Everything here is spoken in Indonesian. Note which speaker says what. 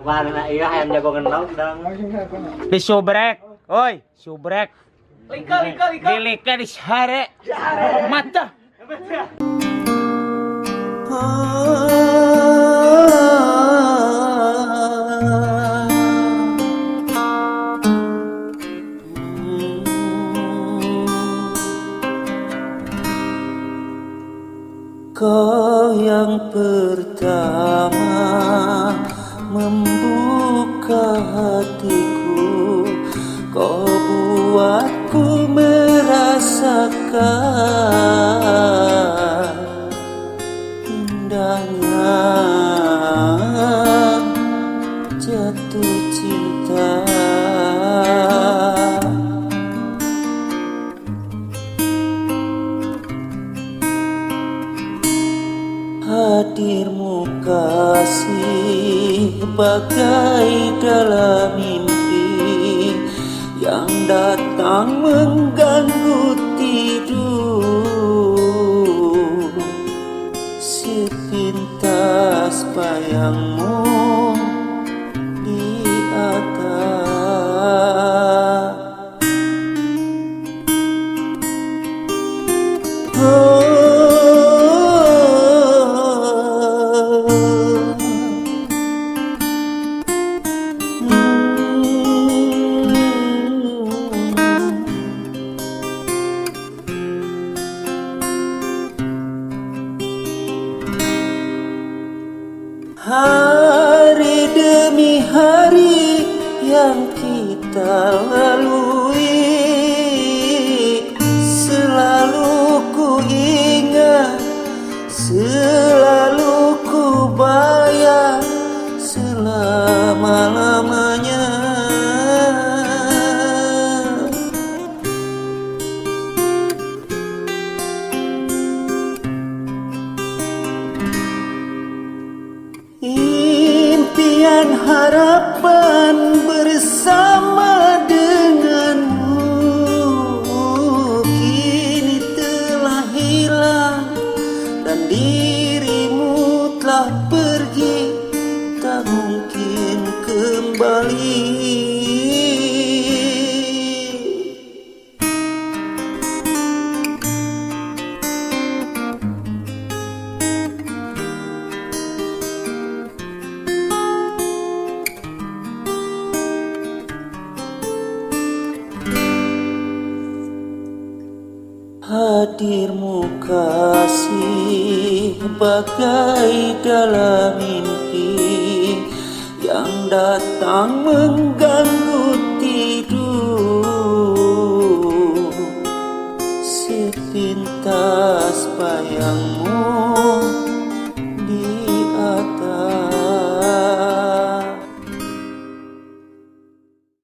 Speaker 1: Warna iya hayam jago ngendong dong.
Speaker 2: Di subrek. Oi, subrek. Lika. Lika di sare. Mata.
Speaker 3: Kau yang pertama membuka hatiku, kau buatku merasakan indahnya jatuh cinta. Hadirmu kasih bagai dalam mimpi yang datang mengganggu tidur. Sepintas bayangmu di atas. Hari demi hari yang kita lalui, selalu ku ingat, selalu ku bayang selama-lamanya. Impian harapan bersama denganmu kini telah hilang dan dirimu telah pergi, tak mungkin kembali. Hadirmu kasih bagai dalam mimpi yang datang mengganggu tidur. Sepintas bayangmu di